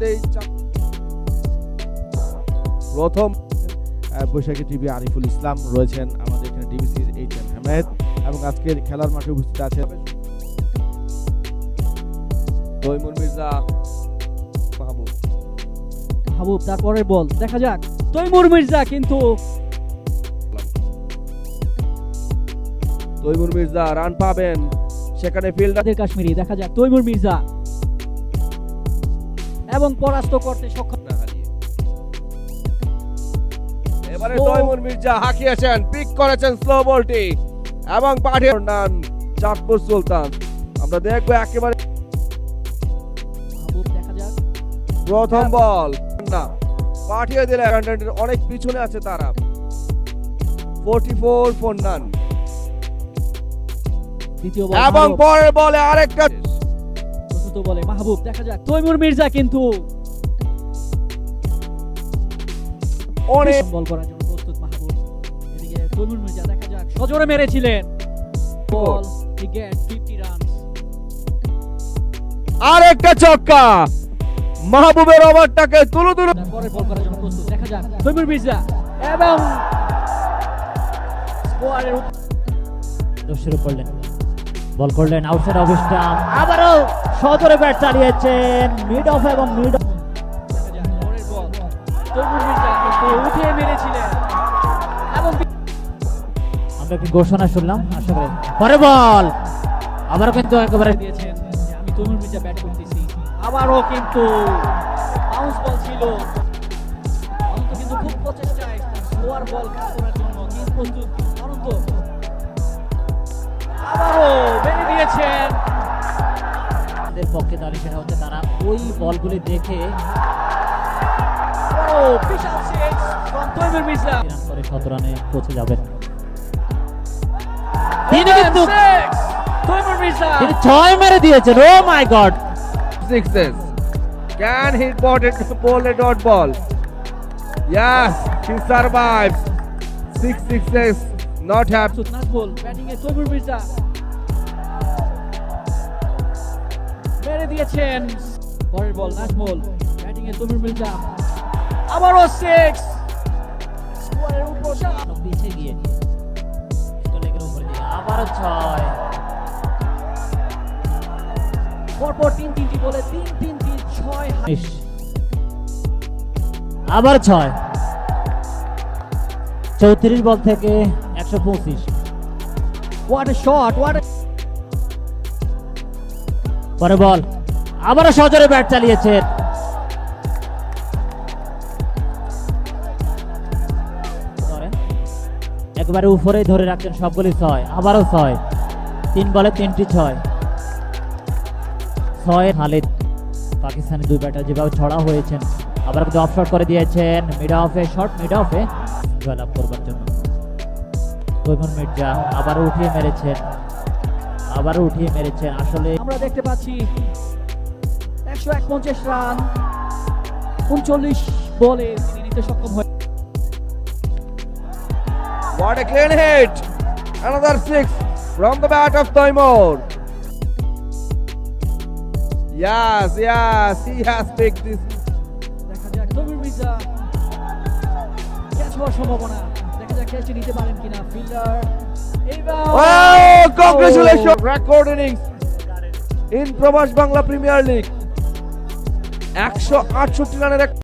দেই প্রথম বৈশাখী টিভি আরিফুল ইসলাম রয়েছেন আমাদের এখানে, ডিবিসির এইচ.এম. হামেদ, এবং আজকের খেলার মাঠে উপস্থিত আছেন তৈমুর মির্জা, মাহবুব। তারপরে বল দেখা যাক, তৈমুর মির্জা কিন্তু তৈমুর মির্জা রান পাবেন, সেখানে ফিল্ডার কাশ্মীরি। দেখা যাক তৈমুর মির্জা এবং পরাস্ত করতে সক্ষম। এবারে তৈমুর মির্জা হাঁকিয়েছেন, পিক করেছেন স্লো বলটি এবং পাঠিয়ে নান চাঁদপুর সুলতান। আমরা দেখবো একেবারে মাহবুব। দেখা যাক প্রথম বল না, পাঠিয়ে দিলে অনেক পিছনে আছে তারা। 44 ফর নান, দ্বিতীয় বল এবং পরের বলে আরেকটা চতুর্থ বলে মাহবুব। দেখা যাক তৈমুর মির্জা কিন্তু অনেক বল করার জন্য প্রস্তুত মাহবুব। এদিকে তৈমুর মির্জা দেখা যাক সজোরে মেরেছিলেন বল, হি গেট 50 রানস। আরেকটা ছক্কা, মাহবুবের ওভারটাকে তুলে পরের বল করার জন্য প্রস্তুত। দেখা যাক তৈমুর মির্জা এবং স্কোয়ারের শুরু করলেন, বল করলেন আউটসাইড অফ স্টাম্প, আবারও সজোরে ব্যাট চালিয়েছেন মিড অফ এবং মিড অফ। পরের বল তৈমুর মির্জা কিন্তু উঠিয়ে মেরেছিলেন এবং আমরা একটি ঘোষণা শুনলাম, আশা করি পরের বল আবারও কিন্তু একেবারে দিয়েছেন যে আমি তৈমুর মির্জা ব্যাট করতেছি। আবারও কিন্তু বাউন্স বল ছিল, অনন্ত কিন্তু খুব প্রচেষ্টায় স্লোয়ার বল কাজ করার জন্য কিন্তু প্রস্তুত। অনন্ত আবারও বেড়ে দিয়েছেন। তাদের পক্ষে তাহলে সেটা হচ্ছে তারা ওই বলগুলি দেখে ও বিশাল six from Taimur Mirza. Run করে 17 রানে পৌঁছে যাবেন। তিনি কিন্তু তৈমুর মির্জা তিনি 6 মেরে দিয়েছেন। ও মাই god, sixes. Can he bowl a dot ball? Yes, he survives. 6 sixes, not happy. Najmul batting এ তৈমুর মির্জা মেরে দিয়েছেন। পরের বল নাজমুল, ব্যাটিং এ তৈমুর মির্জা আবারও 6 স্কোয়ারের উপর shot। পিছে গিয়ে লেগের উপরে দিয়ে আবারও 6। পরপর 3-3টি বলে 3-3 6 আবার 6। 34 বল থেকে 125। হোয়াট এ শট, হোয়াট পরে বল আবারও সজোরে ব্যাট চালিয়েছেন। একবারে উপরেই ধরে রাখছেন সবগুলি 6। আবারও 6, 3 বলে 3টি 6। 6 খালিদ, পাকিস্তানি দুই ব্যাটার যেভাবে ছড়া হয়েছেন, আবার কিন্তু অফশট করে দিয়েছেন মিড অফে, শর্ট মিড অফে জয়লাভ করবার জন্য। তৈমুর মির্জা আবারও উঠিয়ে মেরেছেন, আসলে আমরা দেখতে পাচ্ছি 151 রান 39 বলে তিনি নিতে সক্ষম হয়। What a clean hit! Another 6 from the bat of Taimur. Yes, he has picked this. দেখা যাক তৈমুর মির্জা ক্যাচ হওয়ার সম্ভাবনা, দেখা যাক ক্যাচ নিতে পারেন কিনা fielder. Oh, congratulations! Record innings in Prabhash Bangla Premier League. 168 রানের